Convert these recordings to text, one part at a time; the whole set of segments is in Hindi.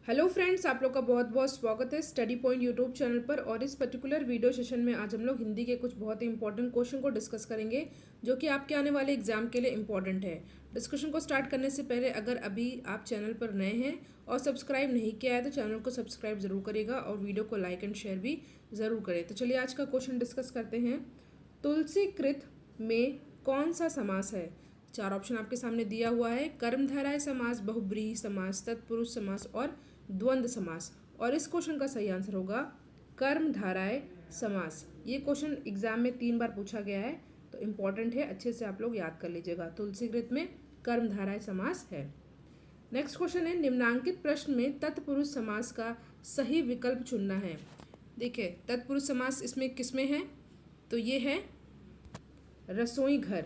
हेलो फ्रेंड्स, आप लोग का बहुत बहुत स्वागत है स्टडी पॉइंट यूट्यूब चैनल पर। और इस पर्टिकुलर वीडियो सेशन में आज हम लोग हिंदी के कुछ बहुत ही इंपॉर्टेंट क्वेश्चन को डिस्कस करेंगे जो कि आपके आने वाले एग्जाम के लिए इंपॉर्टेंट है। डिस्कशन को स्टार्ट करने से पहले अगर अभी आप चैनल पर नए हैं और सब्सक्राइब नहीं किया है तो चैनल को सब्सक्राइब जरूर करेगा और वीडियो को लाइक एंड शेयर भी ज़रूर करें। तो चलिए आज का क्वेश्चन डिस्कस करते हैं। तुलसीकृत में कौन सा समास है? चार ऑप्शन आपके सामने दिया हुआ है। कर्मधारय समास, बहुब्रीहि समास, तत्पुरुष समास और द्वंद्व समास। और इस क्वेश्चन का सही आंसर होगा कर्मधारय समास। ये क्वेश्चन एग्जाम में 3 बार पूछा गया है तो इम्पॉर्टेंट है, अच्छे से आप लोग याद कर लीजिएगा। तुलसीकृत में कर्मधारय समास है। नेक्स्ट क्वेश्चन है, निम्नांकित प्रश्न में तत्पुरुष समास का सही विकल्प चुनना है। देखिए तत्पुरुष समास इसमें किसमें है? तो ये है रसोई घर,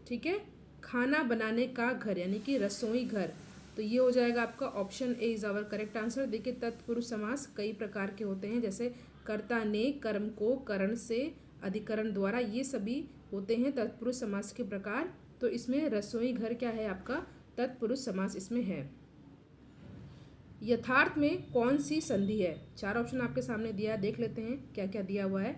ठीक है, खाना बनाने का घर यानी कि रसोई घर। तो ये हो जाएगा आपका option A is our correct answer. देखिए तत्पुरुष समास कई प्रकार के होते हैं, जैसे कर्ता ने, कर्म को, करण से, अधिकरण द्वारा, ये सभी होते हैं तत्पुरुष समास के प्रकार। तो इसमें रसोई घर क्या है आपका? तत्पुरुष समास इसमें है। यथार्थ में कौन सी संधि है? चार ऑप्शन आपके सामने दिया है, देख लेते हैं क्या क्या दिया हुआ है।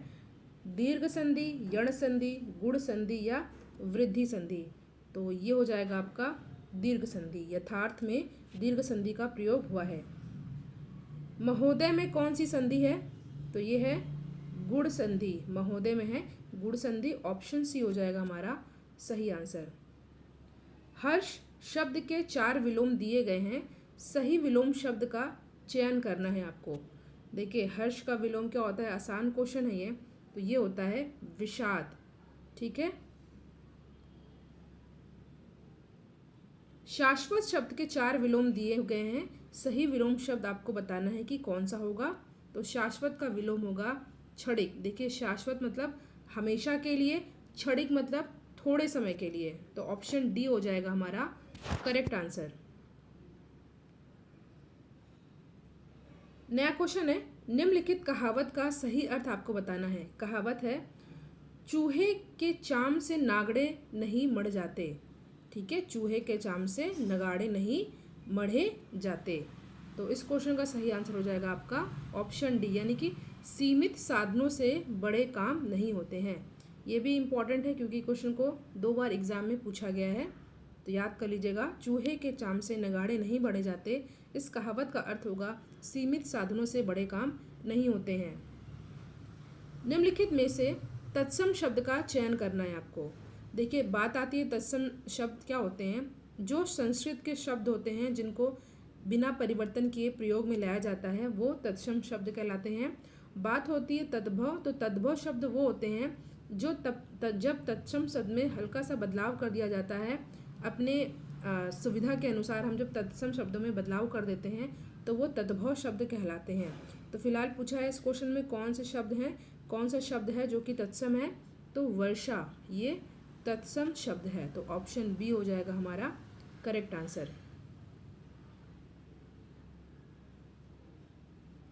दीर्घ संधि, यण संधि, गुण संधि या वृद्धि संधि। तो ये हो जाएगा आपका दीर्घ संधि। यथार्थ में दीर्घ संधि का प्रयोग हुआ है। महोदय में कौन सी संधि है? तो ये है गुण संधि। महोदय में है गुण संधि। ऑप्शन सी हो जाएगा हमारा सही आंसर। हर्ष शब्द के 4 विलोम दिए गए हैं, सही विलोम शब्द का चयन करना है आपको। देखिए हर्ष का विलोम क्या होता है? आसान क्वेश्चन है ये। तो ये होता है विषाद, ठीक है। शाश्वत शब्द के 4 विलोम दिए गए हैं, सही विलोम शब्द आपको बताना है कि कौन सा होगा। तो शाश्वत का विलोम होगा क्षणिक। देखिए शाश्वत मतलब हमेशा के लिए, क्षणिक मतलब थोड़े समय के लिए। तो ऑप्शन डी हो जाएगा हमारा करेक्ट आंसर। नया क्वेश्चन है, निम्नलिखित कहावत का सही अर्थ आपको बताना है। कहावत है, चूहे के चाम से नागड़े नहीं मढ़ जाते, ठीक है। चूहे के चाम से नगाड़े नहीं मढ़े जाते। तो इस क्वेश्चन का सही आंसर हो जाएगा आपका ऑप्शन डी, यानी कि सीमित साधनों से बड़े काम नहीं होते हैं। ये भी इम्पॉर्टेंट है क्योंकि क्वेश्चन को 2 बार एग्जाम में पूछा गया है। तो याद कर लीजिएगा, चूहे के चाम से नगाड़े नहीं बढ़े जाते, इस कहावत का अर्थ होगा सीमित साधनों से बड़े काम नहीं होते हैं। निम्नलिखित में से तत्सम शब्द का चयन करना है आपको। देखिए बात आती है तत्सम शब्द क्या होते हैं? जो संस्कृत के शब्द होते हैं जिनको बिना परिवर्तन किए प्रयोग में लाया जाता है वो तत्सम शब्द कहलाते हैं। बात होती है तद्भव, तो तद्भव शब्द वो होते हैं जो जब तत्सम शब्द में हल्का सा बदलाव कर दिया जाता है, अपने सुविधा के अनुसार हम जब तत्सम शब्दों में बदलाव कर देते हैं तो वो तद्भव शब्द कहलाते हैं। तो फिलहाल पूछा है इस क्वेश्चन में कौन से शब्द हैं, कौन सा शब्द है जो कि तत्सम है? तो वर्षा ये तत्सम शब्द है। तो ऑप्शन बी हो जाएगा हमारा करेक्ट आंसर।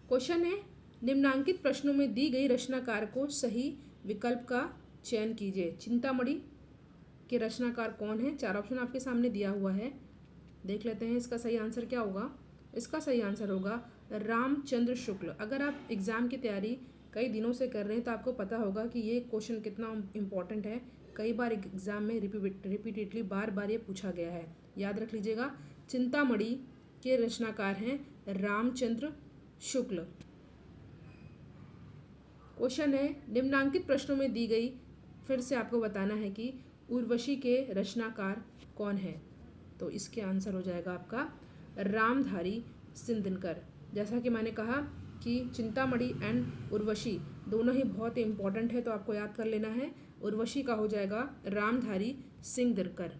क्वेश्चन है, निम्नांकित प्रश्नों में दी गई रचनाकार को सही विकल्प का चयन कीजिए। चिंतामणि के रचनाकार कौन है? चार ऑप्शन आपके सामने दिया हुआ है, देख लेते हैं इसका सही आंसर क्या होगा। इसका सही आंसर होगा रामचंद्र शुक्ल। अगर आप एग्जाम की तैयारी कई दिनों से कर रहे हैं तो आपको पता होगा कि ये क्वेश्चन कितना इम्पोर्टेंट है। कई बार एग्जाम में रिपीटेडली बार बार ये पूछा गया है, याद रख लीजिएगा। चिंतामणि के रचनाकार हैं रामचंद्र शुक्ल। क्वेश्चन है, निम्नांकित प्रश्नों में दी गई, फिर से आपको बताना है कि उर्वशी के रचनाकार कौन है। तो इसके आंसर हो जाएगा आपका रामधारी सिंधनकर। जैसा कि मैंने कहा कि चिंतामणि एंड उर्वशी दोनों ही बहुत ही इंपॉर्टेंट है, तो आपको याद कर लेना है। उर्वशी का हो जाएगा रामधारी सिंधनकर।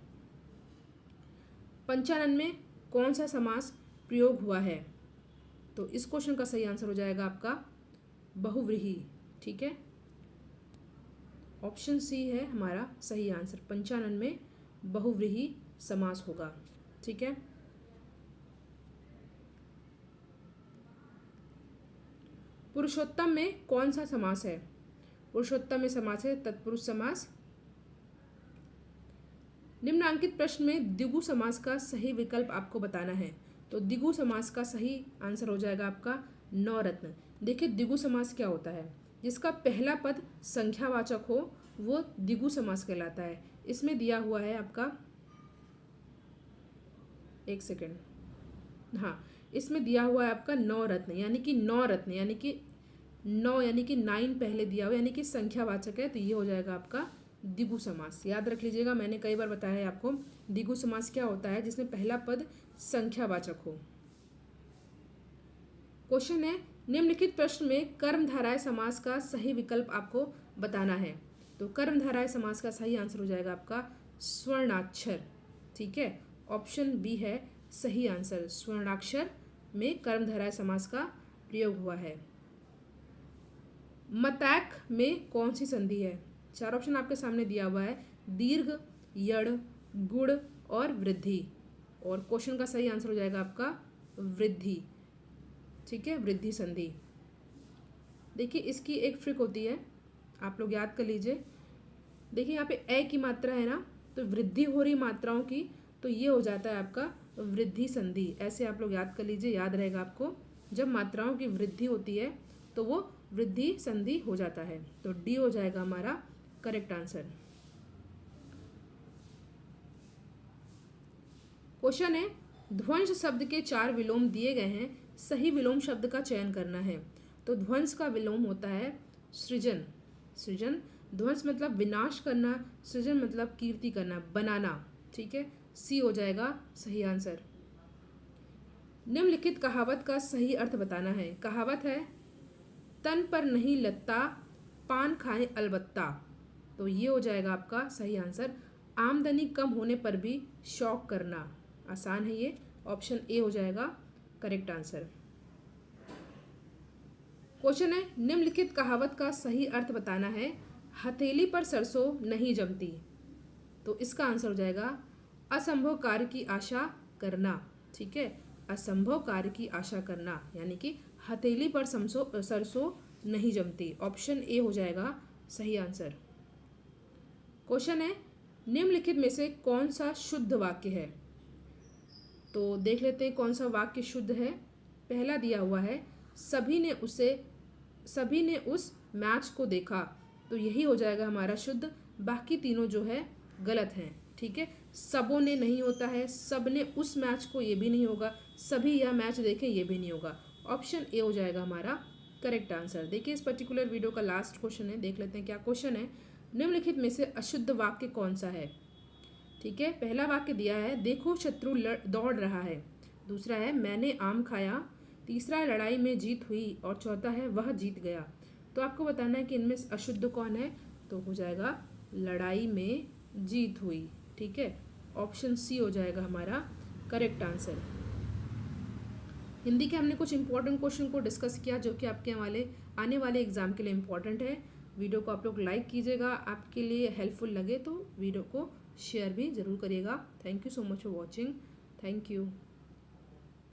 पंचानन में कौन सा समास प्रयोग हुआ है? तो इस क्वेश्चन का सही आंसर हो जाएगा आपका बहुव्रीहि, ठीक है। ऑप्शन सी है हमारा सही आंसर। पंचानन में बहुव्रीहि समास होगा, ठीक है। पुरुषोत्तम में कौन सा समास है? पुरुषोत्तम में समास है तत्पुरुष समास। निम्नांकित प्रश्न में द्विगु समास का सही विकल्प आपको बताना है। तो द्विगु समास का सही आंसर हो जाएगा आपका नवरत्न। देखिए द्विगु समास क्या होता है, जिसका पहला पद संख्यावाचक हो वो द्विगु समास कहलाता है। इसमें दिया हुआ है आपका, एक सेकेंड, हाँ, इसमें दिया हुआ है आपका नवरत्न, यानी कि नौ रत्न, यानी कि 9 यानी कि 9 पहले दिया हुआ, यानी कि संख्यावाचक है, तो ये हो जाएगा आपका द्विगु समास। याद रख लीजिएगा, मैंने कई बार बताया है आपको द्विगु समास क्या होता है, जिसमें पहला पद संख्यावाचक हो। क्वेश्चन है, निम्नलिखित प्रश्न में कर्मधारय समास का सही विकल्प आपको बताना है। तो कर्मधारय समास का सही आंसर हो जाएगा आपका स्वर्णाक्षर। ठीक है, ऑप्शन बी है सही आंसर, स्वर्णाक्षर में कर्मधारय समास का प्रयोग हुआ है। मतैक में कौन सी संधि है? चार ऑप्शन आपके सामने दिया हुआ है, दीर्घ, यड़, गुड़ और वृद्धि। और क्वेश्चन का सही आंसर हो जाएगा आपका वृद्धि। ठीक है, वृद्धि संधि। देखिए इसकी एक ट्रिक होती है, आप लोग याद कर लीजिए। देखिए यहाँ पे ए की मात्रा है ना, तो वृद्धि हो रही मात्राओं की, तो ये हो जाता है आपका वृद्धि संधि। ऐसे आप लोग याद कर लीजिए, याद रहेगा आपको। जब मात्राओं की वृद्धि होती है तो वो वृद्धि संधि हो जाता है। तो डी हो जाएगा हमारा करेक्ट आंसर। क्वेश्चन है, ध्वंस शब्द के 4 विलोम दिए गए हैं, सही विलोम शब्द का चयन करना है। तो ध्वंस का विलोम होता है सृजन। सृजन, ध्वंस मतलब विनाश करना, सृजन मतलब कीर्ति करना, बनाना। ठीक है, सी हो जाएगा सही आंसर। निम्नलिखित कहावत का सही अर्थ बताना है। कहावत है, तन पर नहीं लत्ता, पान खाए अलबत्ता। तो ये हो जाएगा आपका सही आंसर, आमदनी कम होने पर भी शौक करना। आसान है ये, ऑप्शन ए हो जाएगा करेक्ट आंसर। क्वेश्चन है, निम्नलिखित कहावत का सही अर्थ बताना है। हथेली पर सरसों नहीं जमती। तो इसका आंसर हो जाएगा असंभव कार्य की आशा करना। ठीक है, असंभव कार्य की आशा करना, यानी कि हथेली पर सरसों नहीं जमती। ऑप्शन ए हो जाएगा सही आंसर। क्वेश्चन है, निम्नलिखित में से कौन सा शुद्ध वाक्य है? तो देख लेते हैं कौन सा वाक्य शुद्ध है। पहला दिया हुआ है, सभी ने उस मैच को देखा। तो यही हो जाएगा हमारा शुद्ध, बाकी तीनों जो है गलत हैं। ठीक है, सबों ने नहीं होता है, सब ने उस मैच को, ये भी नहीं होगा, सभी यह मैच देखें, ये भी नहीं होगा। ऑप्शन ए हो जाएगा हमारा करेक्ट आंसर। देखिए इस पर्टिकुलर वीडियो का लास्ट क्वेश्चन है, देख लेते हैं क्या क्वेश्चन है। निम्नलिखित में से अशुद्ध वाक्य कौन सा है? ठीक है, पहला वाक्य दिया है, देखो शत्रु दौड़ रहा है। दूसरा है, मैंने आम खाया। तीसरा है, लड़ाई में जीत हुई। और चौथा है, वह जीत गया। तो आपको बताना है कि इनमें अशुद्ध कौन है। तो हो जाएगा लड़ाई में जीत हुई। ठीक है, ऑप्शन सी हो जाएगा हमारा करेक्ट आंसर। हिंदी के हमने कुछ इंपॉर्टेंट क्वेश्चन को डिस्कस किया, जो कि आपके आने वाले एग्जाम के लिए इम्पॉर्टेंट है। वीडियो को आप लोग लाइक कीजिएगा, आपके लिए हेल्पफुल लगे तो वीडियो को शेयर भी ज़रूर करिएगा। Thank you so much for watching. Thank you.